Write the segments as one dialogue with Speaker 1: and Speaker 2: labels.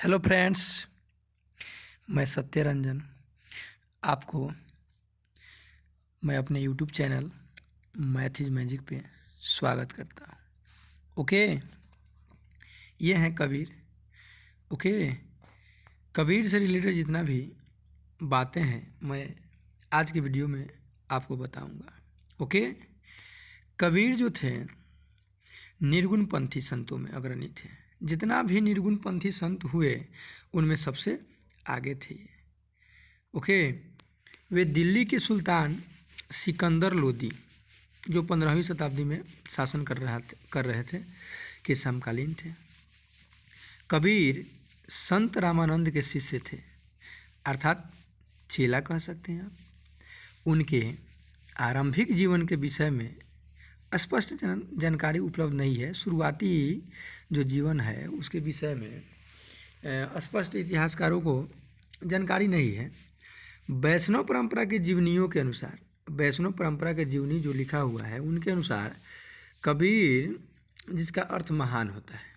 Speaker 1: Hello friends, मैं सत्य रंजन आपको मैं अपने YouTube channel math is magic पे स्वागत करता हूँ। ओके, ये हैं कबीर। ओके, कबीर से रिलेटेड जितना भी बातें हैं मैं आज की वीडियो में आपको बताऊंगा। ओके, कबीर जो थे निर्गुण पंथी संतों में अग्रणी थे। जितना भी निर्गुण पंथी संत हुए उनमें सबसे आगे थे। ओके, वे दिल्ली के सुल्तान सिकंदर लोदी जो 15वीं शताब्दी में शासन कर रहे थे के समकालीन थे। कबीर संत रामानंद के शिष्य थे, अर्थात चेला कह सकते हैं आप। उनके आरंभिक जीवन के विषय में स्पष्ट जानकारी उपलब्ध नहीं है। शुरुआती जो जीवन है उसके विषय में स्पष्ट इतिहासकारों को जानकारी नहीं है। वैष्णव परंपरा के जीवनियों के अनुसार, वैष्णव परंपरा के जीवनी जो लिखा हुआ है उनके अनुसार कबीर, जिसका अर्थ महान होता है,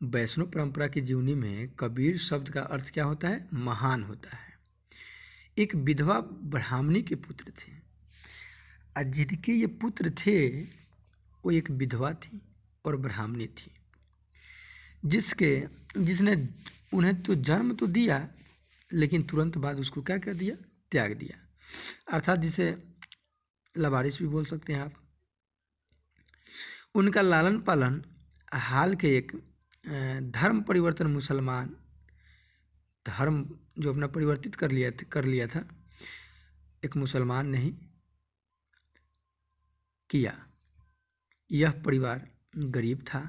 Speaker 1: वैष्णव परंपरा की जीवनी में कबीर शब्द का अर्थ क्या होता है? महान होता है। एक विधवा ब्राह्मणी के पुत्र थे, और जिनके ये पुत्र थे वो एक विधवा थी और ब्राह्मणी थी, जिसने उन्हें तो जन्म तो दिया लेकिन तुरंत बाद उसको क्या कर दिया? त्याग दिया। अर्थात जिसे लावारिस भी बोल सकते हैं आप। उनका लालन पालन हाल के एक धर्म परिवर्तन मुसलमान धर्म जो अपना परिवर्तित कर लिया था एक मुसलमान ने ही किया। यह परिवार गरीब था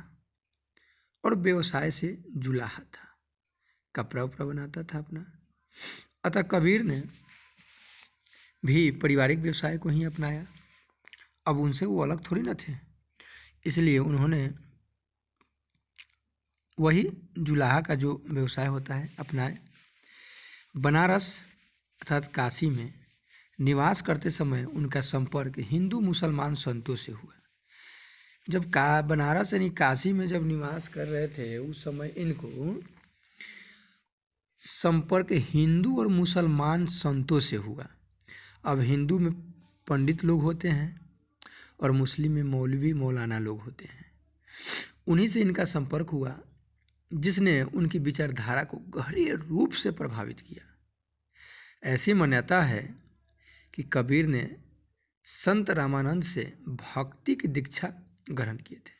Speaker 1: और व्यवसाय से जुलाहा था, कपड़ा उपड़ा बनाता था अपना। अतः कबीर ने भी पारिवारिक व्यवसाय को ही अपनाया। अब उनसे वो अलग थोड़ी ना थे, इसलिए उन्होंने वही जुलाहा का जो व्यवसाय होता है अपनाए। बनारस अर्थात काशी में निवास करते समय उनका संपर्क हिंदू मुसलमान संतों से हुआ। जब बनारस यानी काशी में जब निवास कर रहे थे उस समय इनको संपर्क हिंदू और मुसलमान संतों से हुआ। अब हिंदू में पंडित लोग होते हैं और मुस्लिम में मौलवी मौलाना लोग होते हैं। उन्हीं से इनका संपर्क हुआ जिसने उनकी विचारधारा को गहरे रूप से प्रभावित किया। ऐसी मान्यता है कि कबीर ने संत रामानंद से भक्ति की दीक्षा ग्रहण किए थे।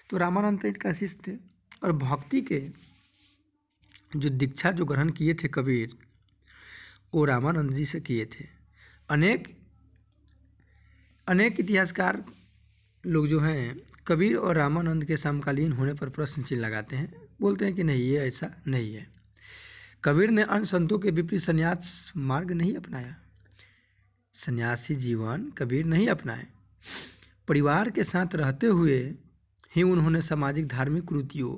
Speaker 1: तो रामानंद तो इनका शिष्य थे और भक्ति के जो दीक्षा जो ग्रहण किए थे कबीर, वो रामानंद जी से किए थे। अनेक इतिहासकार लोग जो हैं कबीर और रामानंद के समकालीन होने पर प्रश्न चिन्ह लगाते हैं, बोलते हैं कि नहीं, ये ऐसा नहीं है। कबीर ने अन्य संतों के विपरीत संन्यास मार्ग नहीं अपनाया, सन्यासी जीवन कबीर नहीं अपनाए। परिवार के साथ रहते हुए ही उन्होंने सामाजिक धार्मिक कृतियों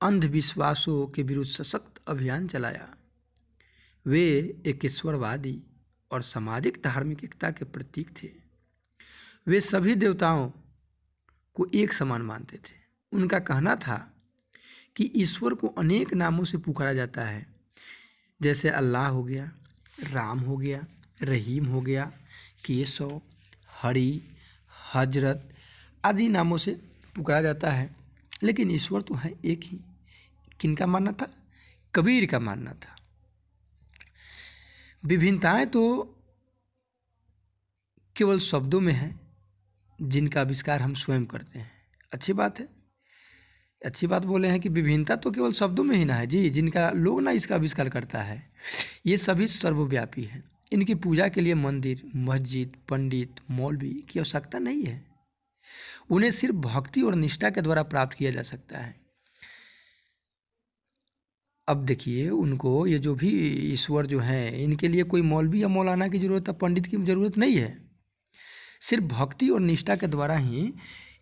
Speaker 1: अंधविश्वासों के विरुद्ध सशक्त अभियान चलाया। वे एक ईश्वरवादी और सामाजिक धार्मिक एकता के प्रतीक थे। वे सभी देवताओं को एक समान मानते थे। उनका कहना था कि ईश्वर को अनेक नामों से पुकारा जाता है, जैसे अल्लाह हो गया, राम हो गया, रहीम हो गया, केशव, हरि, हजरत आदि नामों से पुकारा जाता है, लेकिन ईश्वर तो है एक ही। किनका मानना था? कबीर का मानना था। विभिन्नताएं तो केवल शब्दों में है जिनका आविष्कार हम स्वयं करते हैं। अच्छी बात है, अच्छी बात बोले हैं कि विभिन्नता तो केवल शब्दों में ही ना है जी, जिनका लोग ना इसका आविष्कार करता है। ये सभी सर्वव्यापी है। इनकी पूजा के लिए मंदिर, मस्जिद, पंडित, मौलवी की आवश्यकता नहीं है। उन्हें सिर्फ भक्ति और निष्ठा के द्वारा प्राप्त किया जा सकता है। अब देखिए, उनको ये जो भी ईश्वर जो है इनके लिए कोई मौलवी या मौलाना की जरूरत है, पंडित की जरूरत नहीं है। सिर्फ भक्ति और निष्ठा के द्वारा ही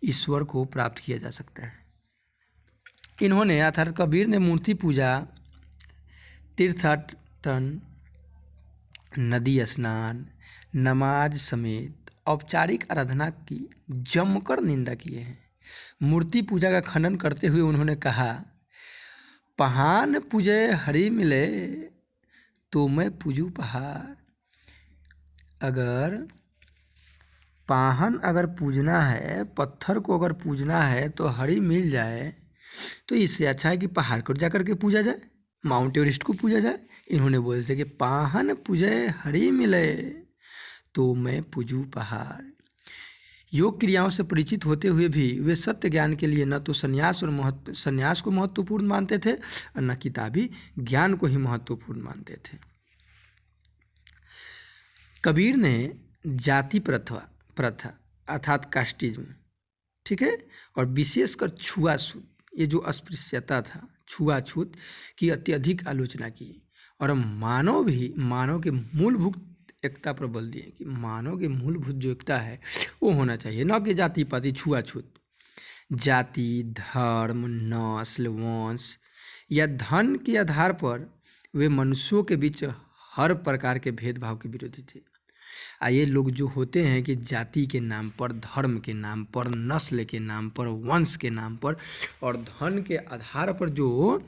Speaker 1: ईश्वर को प्राप्त किया जा सकता है। इन्होंने अर्थात कबीर ने मूर्ति पूजा, तीर्थाटन, नदी स्नान, नमाज समेत औपचारिक आराधना की जमकर निंदा किए हैं। मूर्ति पूजा का खंडन करते हुए उन्होंने कहा, पहान पूजे हरि मिले तो मैं पूजू पहाड़। अगर पाहन अगर पूजना है, पत्थर को अगर पूजना है तो हरि मिल जाए तो इससे अच्छा है कि पहाड़ को जाकर के पूजा जाए, माउंट एवरेस्ट को पूजा जाए। इन्होंने बोले थे कि पाहन पूजे हरि मिले तो मैं पूजू पहाड़। योग क्रियाओं से परिचित होते हुए भी वे सत्य ज्ञान के लिए न तो संन्यास को महत्वपूर्ण मानते थे और न किताबी ज्ञान को ही महत्वपूर्ण मानते थे। कबीर ने जाति प्रथा अर्थात कास्टिज्म, ठीक है, और विशेषकर छुआछूत, ये जो अस्पृश्यता था, छुआछूत की अत्यधिक आलोचना की और मानव के मूलभूत एकता पर बल दिए कि मानव के मूलभूत जो एकता है वो होना चाहिए, न कि जाति पाति छुआछूत। जाति, धर्म, नस्ल, वंश या धन के आधार पर वे मनुष्यों के बीच हर प्रकार के भेदभाव के विरोधी थे। ये लोग जो होते हैं कि जाति के नाम पर, धर्म के नाम पर, नस्ल के नाम पर, वंश के नाम पर और धन के आधार पर जो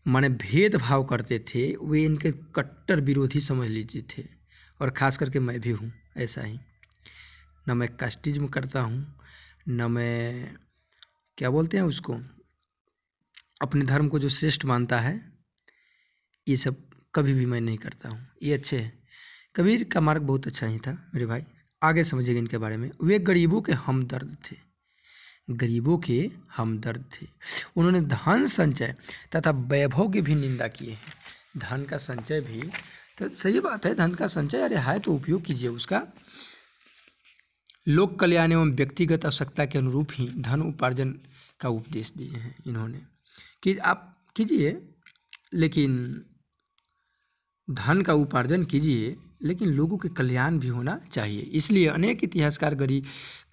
Speaker 1: माने भेदभाव करते थे, वे इनके कट्टर विरोधी समझ लीजिए थे। और ख़ास करके मैं भी हूँ ऐसा ही। न मैं कास्टिज्म करता हूँ, न मैं क्या बोलते हैं उसको, अपने धर्म को जो श्रेष्ठ मानता है, ये सब कभी भी मैं नहीं करता हूँ। ये अच्छे हैं। कबीर का मार्ग बहुत अच्छा ही था मेरे भाई, आगे समझिएगा इनके बारे में। वे गरीबों के हमदर्द थे, गरीबों के हमदर्द थे। उन्होंने धन संचय तथा वैभव की भी निंदा किए हैं। धन का संचय भी तो सही बात है, धन का संचय अरे है तो उपयोग कीजिए उसका। लोक कल्याण एवं व्यक्तिगत आवश्यकता के अनुरूप ही धन उपार्जन का उपदेश दिए हैं इन्होंने कि आप कीजिए, लेकिन धन का उपार्जन कीजिए, लेकिन लोगों के कल्याण भी होना चाहिए। इसलिए अनेक इतिहासकार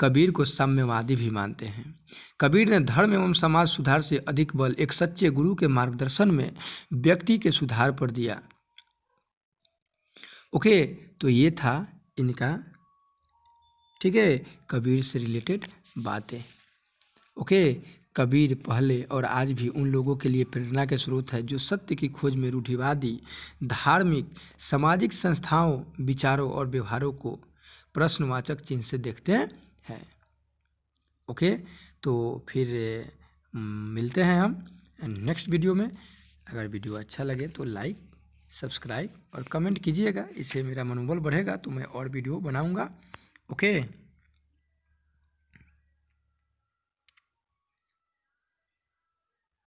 Speaker 1: कबीर को साम्यवादी भी मानते हैं। कबीर ने धर्म एवं समाज सुधार से अधिक बल एक सच्चे गुरु के मार्गदर्शन में व्यक्ति के सुधार पर दिया। ओके, तो ये था इनका, ठीक है, कबीर से रिलेटेड बातें। ओके, कबीर पहले और आज भी उन लोगों के लिए प्रेरणा के स्रोत है जो सत्य की खोज में रूढ़िवादी धार्मिक सामाजिक संस्थाओं, विचारों और व्यवहारों को प्रश्नवाचक चिन्ह से देखते हैं। ओके, तो फिर मिलते हैं हम नेक्स्ट वीडियो में। अगर वीडियो अच्छा लगे तो लाइक, सब्सक्राइब और कमेंट कीजिएगा, इससे मेरा मनोबल बढ़ेगा तो मैं और वीडियो बनाऊंगा। ओके।